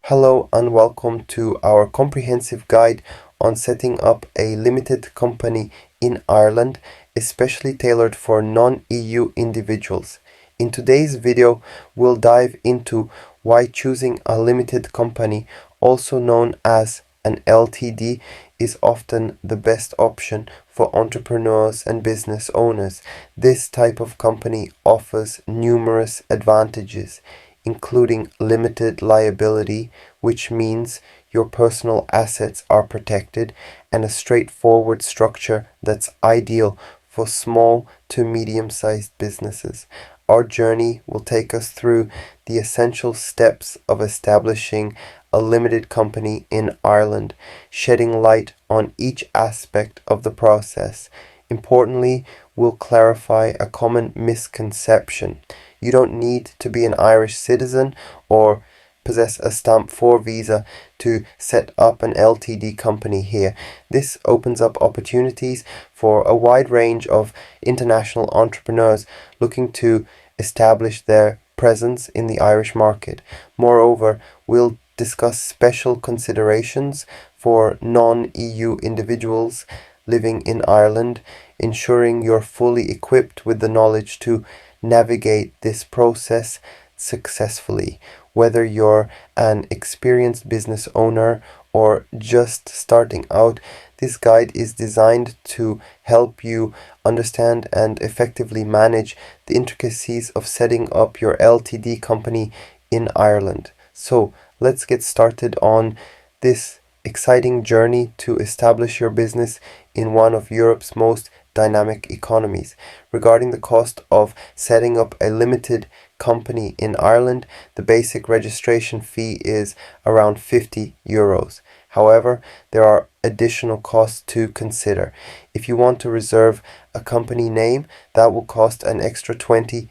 Hello and welcome to our comprehensive guide on setting up a limited company in Ireland, especially tailored for non-EU individuals. In today's video, we'll dive into why choosing a limited company, also known as an LTD, is often the best option for entrepreneurs and business owners. This type of company offers numerous advantages, including limited liability, which means your personal assets are protected, and a straightforward structure that's ideal for small to medium-sized businesses. Our journey will take us through the essential steps of establishing a limited company in Ireland, shedding light on each aspect of the process. Importantly, we'll clarify a common misconception. You don't need to be an Irish citizen or possess a Stamp 4 visa to set up an LTD company here. This opens up opportunities for a wide range of international entrepreneurs looking to establish their presence in the Irish market. Moreover, we'll discuss special considerations for non-EU individuals living in Ireland, ensuring you're fully equipped with the knowledge to navigate this process successfully. Whether you're an experienced business owner or just starting out, this guide is designed to help you understand and effectively manage the intricacies of setting up your LTD company in Ireland. So let's get started on this exciting journey to establish your business in one of Europe's most dynamic economies. Regarding the cost of setting up a limited company in Ireland, the basic registration fee is around €50. However, there are additional costs to consider. If you want to reserve a company name, that will cost an extra €20.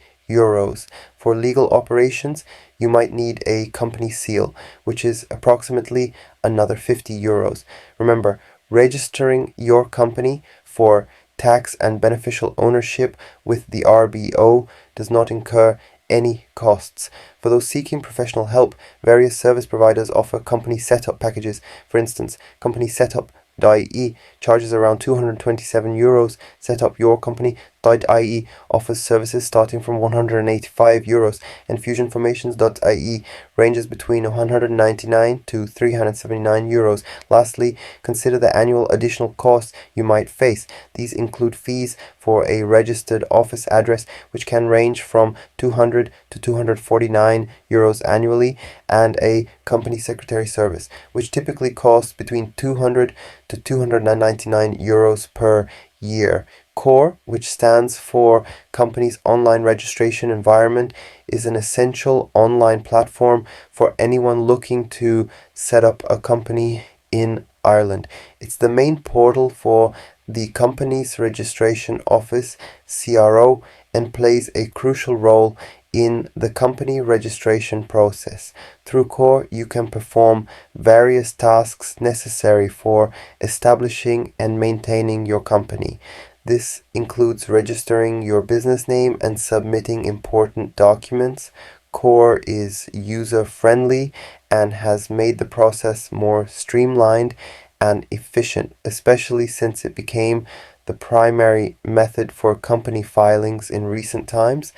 For legal operations, you might need a company seal, which is approximately another €50. Remember, registering your company for tax and beneficial ownership with the RBO does not incur any costs. For those seeking professional help, various service providers offer company setup packages. For instance, company setup.ie charges around €227. Set up your company.ie offers services starting from €185, and fusionformations.ie ranges between €199 to €379. Lastly, consider the annual additional costs you might face. These include fees for a registered office address, which can range from €200 to €249 annually, and a company secretary service, which typically costs between €200 to €299 per year. CORE, which stands for Company's Online Registration Environment, is an essential online platform for anyone looking to set up a company in Ireland. It's the main portal for the company's registration office, CRO, and plays a crucial role in the company registration process. Through CORE, you can perform various tasks necessary for establishing and maintaining your company. This includes registering your business name and submitting important documents. CORE is user-friendly and has made the process more streamlined and efficient, especially since it became the primary method for company filings in recent times.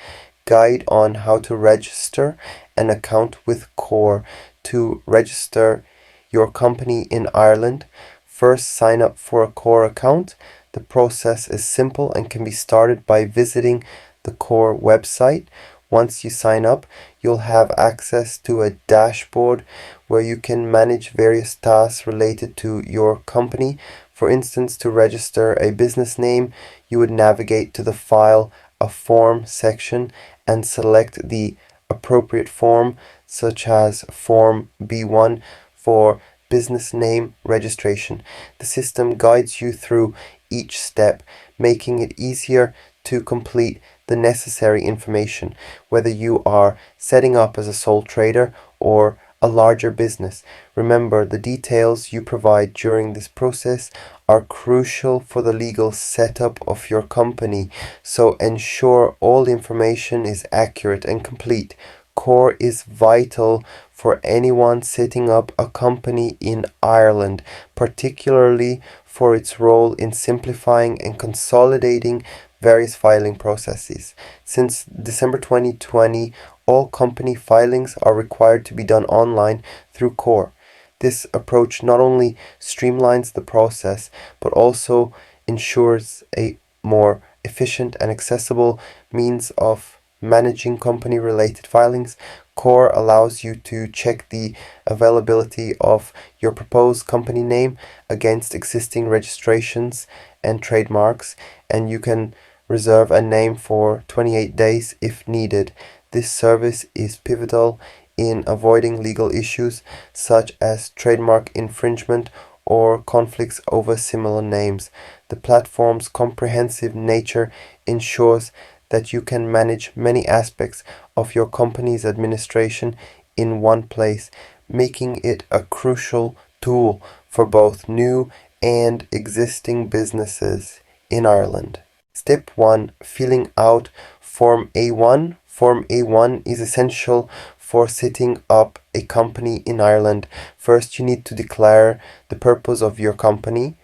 Guide on how to register an account with CORE. To register your company in Ireland, first sign up for a CORE account. The process is simple and can be started by visiting the CORE website. Once you sign up, you'll have access to a dashboard where you can manage various tasks related to your company. For instance, to register a business name, you would navigate to the File a Form section and select the appropriate form, such as Form B1 for business name registration. The system guides you through each step, making it easier to complete the necessary information, whether you are setting up as a sole trader or a larger business. Remember, the details you provide during this process are crucial for the legal setup of your company, so ensure all the information is accurate and complete. CORE is vital for anyone setting up a company in Ireland, particularly for its role in simplifying and consolidating various filing processes. Since December 2020, all company filings are required to be done online through Core. This approach not only streamlines the process, but also ensures a more efficient and accessible means of managing company-related filings. Core allows you to check the availability of your proposed company name against existing registrations and trademarks, and you can reserve a name for 28 days if needed. This service is pivotal in avoiding legal issues such as trademark infringement or conflicts over similar names. The platform's comprehensive nature ensures that you can manage many aspects of your company's administration in one place, making it a crucial tool for both new and existing businesses in Ireland. Step 1. Filling out Form A1. Form A1 is essential for setting up a company in Ireland. First, you need to declare the purpose of your company.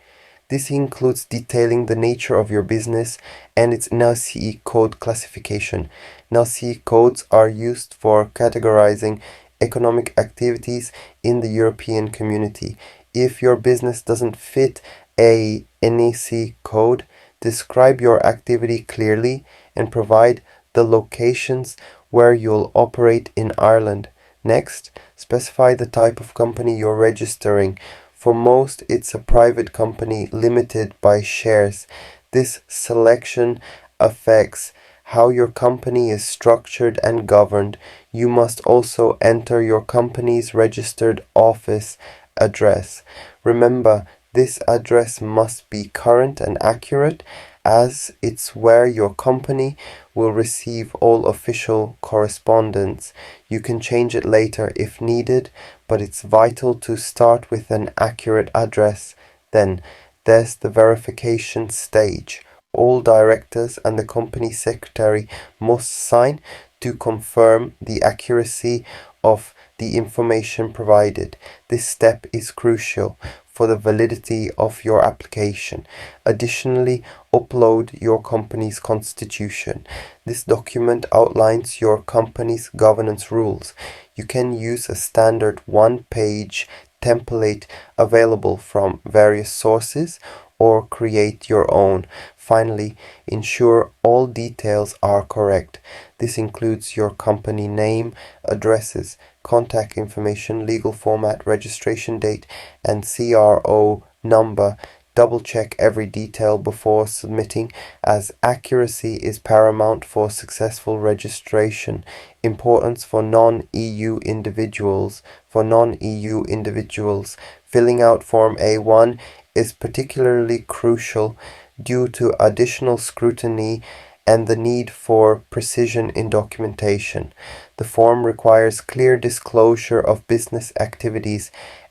This includes detailing the nature of your business and its NLCE code classification. NLCE codes are used for categorizing economic activities in the European community. If your business doesn't fit a NEC code, describe your activity clearly and provide the locations where you'll operate in Ireland. Next, specify the type of company you're registering. For most, it's a private company limited by shares. This selection affects how your company is structured and governed. You must also enter your company's registered office address. Remember, this address must be current and accurate, as it's where your company will receive all official correspondence. You can change it later if needed, but it's vital to start with an accurate address. Then, there's the verification stage. All directors and the company secretary must sign to confirm the accuracy of the information provided. This step is crucial for the validity of your application. Additionally, upload your company's constitution. This document outlines your company's governance rules. You can use a standard one-page template available from various sources or create your own. Finally, ensure all details are correct. This includes your company name, addresses, contact information, legal format, registration date, and CRO number. Double check every detail before submitting, as accuracy is paramount for successful registration. Importance for non-EU individuals. For non-EU individuals, filling out Form A1 is particularly crucial due to additional scrutiny and the need for precision in documentation. The form requires clear disclosure of business activities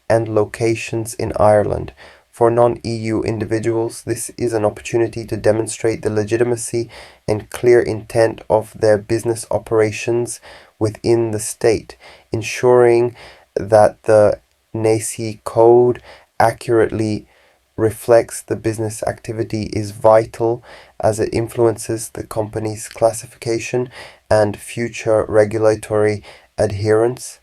and locations in Ireland. For non-EU individuals, this is an opportunity to demonstrate the legitimacy and clear intent of their business operations within the state. Ensuring that the NACI code accurately reflects the business activity is vital, as it influences the company's classification and future regulatory adherence.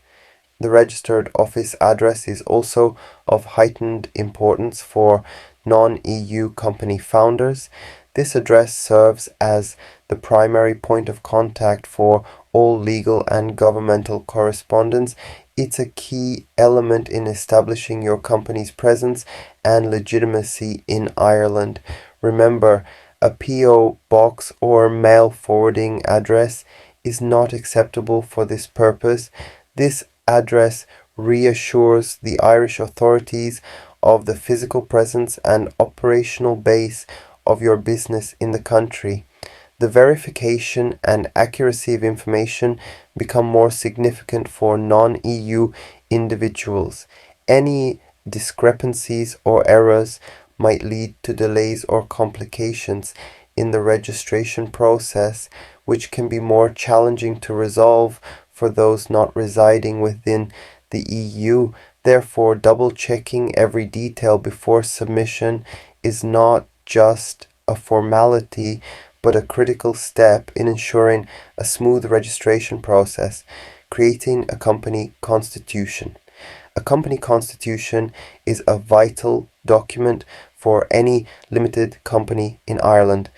The registered office address is also of heightened importance for non-EU company founders. This address serves as the primary point of contact for all legal and governmental correspondence. It's a key element in establishing your company's presence and legitimacy in Ireland. Remember, a PO box or mail forwarding address is not acceptable for this purpose. This address reassures the Irish authorities of the physical presence and operational base of your business in the country. The verification and accuracy of information become more significant for non-EU individuals. Any discrepancies or errors might lead to delays or complications in the registration process, which can be more challenging to resolve for for those not residing within the EU. Therefore, double-checking every detail before submission is not just a formality, but a critical step in ensuring a smooth registration process. Creating a company constitution. A company constitution is a vital document for any limited company in Ireland.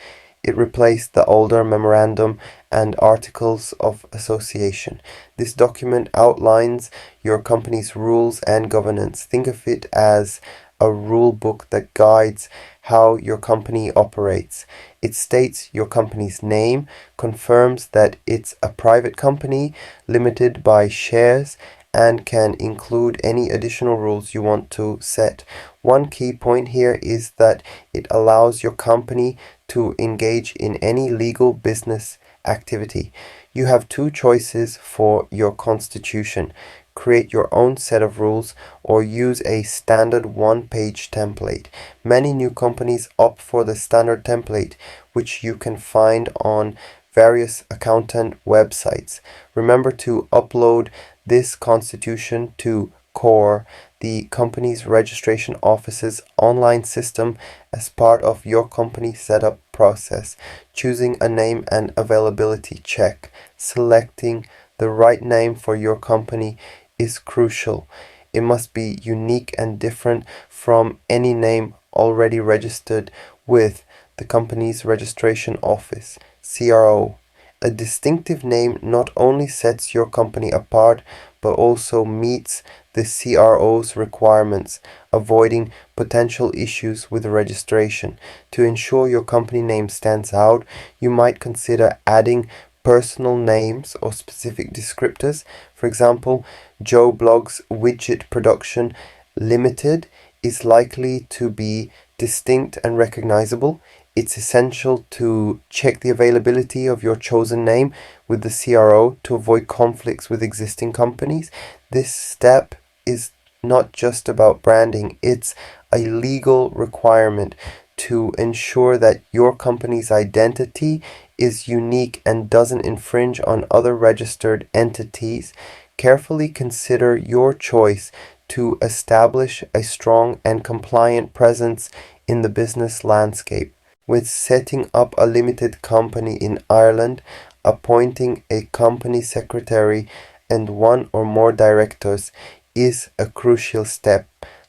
It replaced the older memorandum and articles of association. This document outlines your company's rules and governance. Think of it as a rule book that guides how your company operates. It states your company's name, confirms that it's a private company limited by shares, and can include any additional rules you want to set. One key point here is that it allows your company to engage in any legal business activity. You have two choices for your constitution: create your own set of rules or use a standard one-page template. Many new companies opt for the standard template, which you can find on various accountant websites. Remember to upload this constitution to CORE, the company's registration office's online system, as part of your company setup process. Choosing a name and availability check. Selecting the right name for your company is crucial. It must be unique and different from any name already registered with the company's registration office, CRO. A distinctive name not only sets your company apart, but also meets the CRO's requirements, avoiding potential issues with registration. To ensure your company name stands out, you might consider adding personal names or specific descriptors. For example, Joe Blogg's Widget Production Limited is likely to be distinct and recognizable. It's essential to check the availability of your chosen name with the CRO to avoid conflicts with existing companies. This step is not just about branding, it's a legal requirement to ensure that your company's identity is unique and doesn't infringe on other registered entities. Carefully consider your choice to establish a strong and compliant presence in the business landscape. With setting up a limited company in Ireland, appointing a company secretary and one or more directors is a crucial step.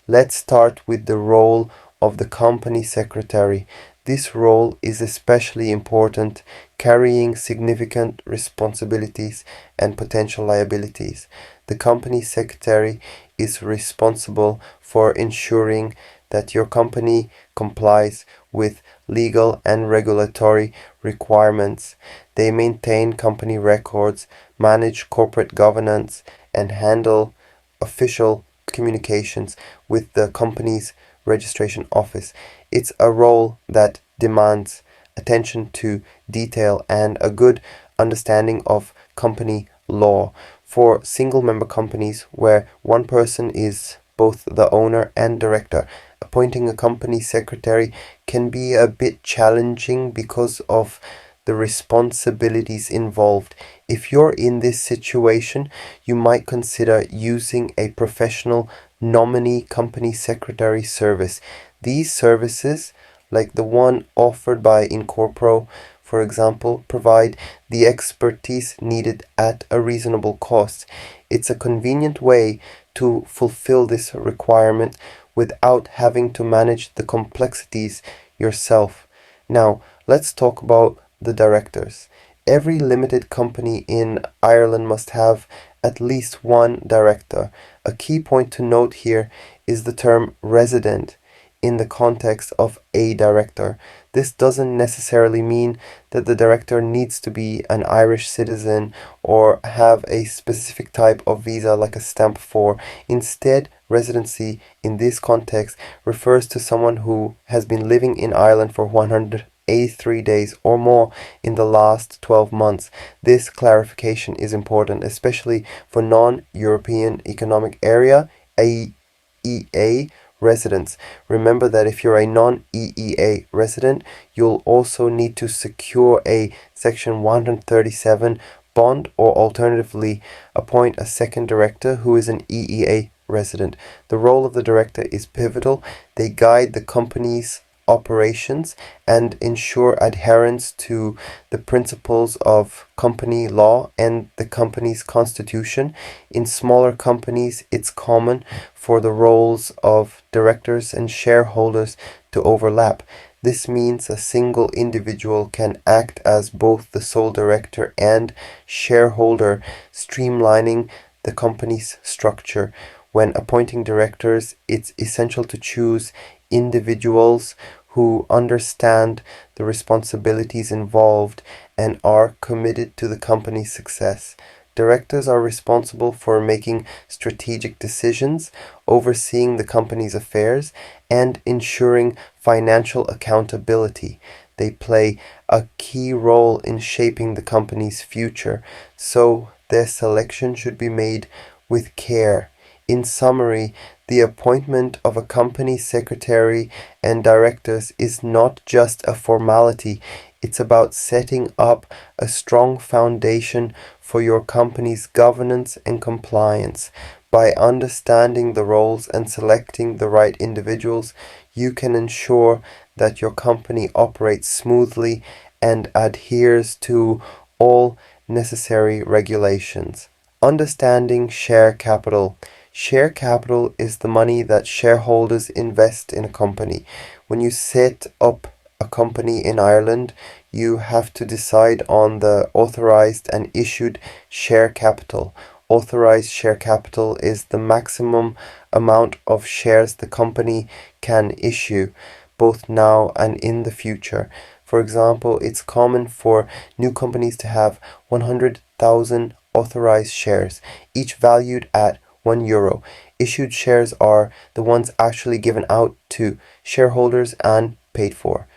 Let's start with the role of the company secretary. This role is especially important, carrying significant responsibilities and potential liabilities. The company secretary is responsible for ensuring that your company complies with legal and regulatory requirements. They maintain company records, manage corporate governance, and handle official communications with the company's registration office. It's a role that demands attention to detail and a good understanding of company law. For single-member companies where one person is both the owner and director, appointing a company secretary can be a bit challenging because of the responsibilities involved. If you're in this situation, you might consider using a professional nominee company secretary service. These services, like the one offered by Incorporo, for example, provide the expertise needed at a reasonable cost. It's a convenient way to fulfill this requirement without having to manage the complexities yourself. Now, let's talk about the directors. Every limited company in Ireland must have at least one director. A key point to note here is the term resident in the context of a director. This doesn't necessarily mean that the director needs to be an Irish citizen or have a specific type of visa like a stamp 4. Instead, residency in this context refers to someone who has been living in Ireland for 183 days or more in the last 12 months. This clarification is important, especially for non-European Economic Area (EEA) residents. Remember that if you're a non-EEA resident, you'll also need to secure a Section 137 bond, or alternatively appoint a second director who is an EEA resident. The role of the director is pivotal. They guide the company's operations and ensure adherence to the principles of company law and the company's constitution. In smaller companies, it's common for the roles of directors and shareholders to overlap. This means a single individual can act as both the sole director and shareholder, streamlining the company's structure. When appointing directors, it's essential to choose individuals who understand the responsibilities involved and are committed to the company's success. Directors are responsible for making strategic decisions, overseeing the company's affairs, and ensuring financial accountability. They play a key role in shaping the company's future, so their selection should be made with care. In summary, the appointment of a company secretary and directors is not just a formality, it's about setting up a strong foundation for your company's governance and compliance. By understanding the roles and selecting the right individuals, you can ensure that your company operates smoothly and adheres to all necessary regulations. Understanding share capital. Share capital is the money that shareholders invest in a company. When you set up a company in Ireland, you have to decide on the authorized and issued share capital. Authorized share capital is the maximum amount of shares the company can issue, both now and in the future. For example, it's common for new companies to have 100,000 authorized shares, each valued at €1. Issued shares are the ones actually given out to shareholders and paid for.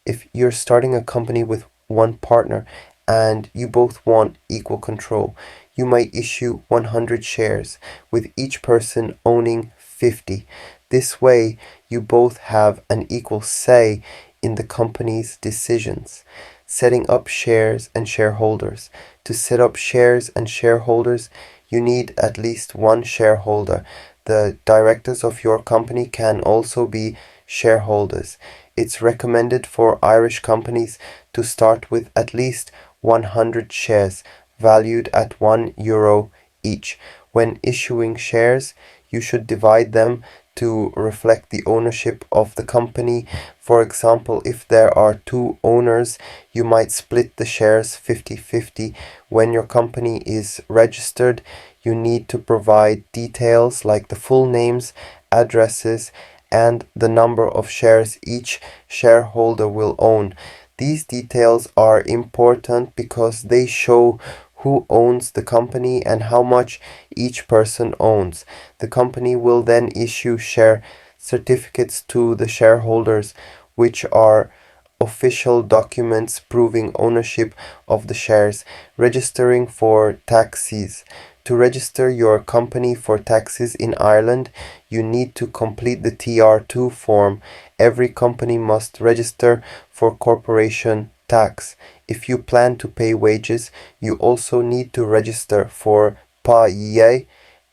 If you're starting a company with one partner and you both want equal control, you might issue 100 shares, with each person owning 50. This way, you both have an equal say in the company's decisions. Setting up shares and shareholders. To set up shares and shareholders, you need at least one shareholder. The directors of your company can also be shareholders. It's recommended for Irish companies to start with at least 100 shares, valued at €1 each. When issuing shares, you should divide them to reflect the ownership of the company. For example, if there are two owners, you might split the shares 50-50. When your company is registered, you need to provide details like the full names, addresses, and the number of shares each shareholder will own. These details are important because they show who owns the company and how much each person owns. The company will then issue share certificates to the shareholders, which are official documents proving ownership of the shares. Registering for taxes. To register your company for taxes in Ireland, you need to complete the TR2 form. Every company must register for corporation tax. If you plan to pay wages, you also need to register for PAYE,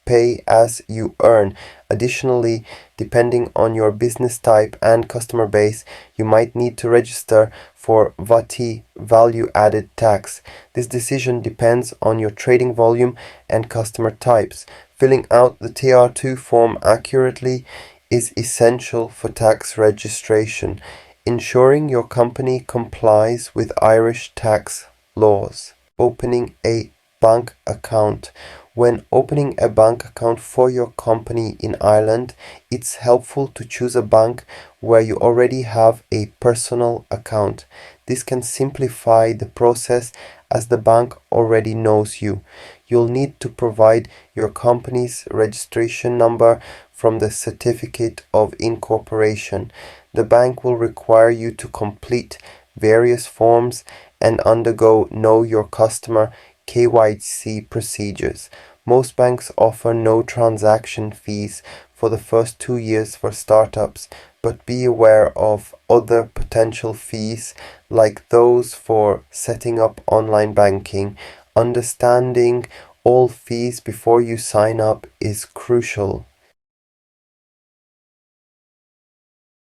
pay as you earn. Additionally, depending on your business type and customer base, you might need to register for VAT, value added tax. This decision depends on your trading volume and customer types. Filling out the TR2 form accurately is essential for tax registration, ensuring your company complies with Irish tax laws. Opening a bank account. When opening a bank account for your company in Ireland, it's helpful to choose a bank where you already have a personal account. This can simplify the process as the bank already knows you. You'll need to provide your company's registration number from the certificate of incorporation. The bank will require you to complete various forms and undergo Know Your Customer (KYC) procedures. Most banks offer no transaction fees for the first 2 years for startups, but be aware of other potential fees like those for setting up online banking. Understanding all fees before you sign up is crucial.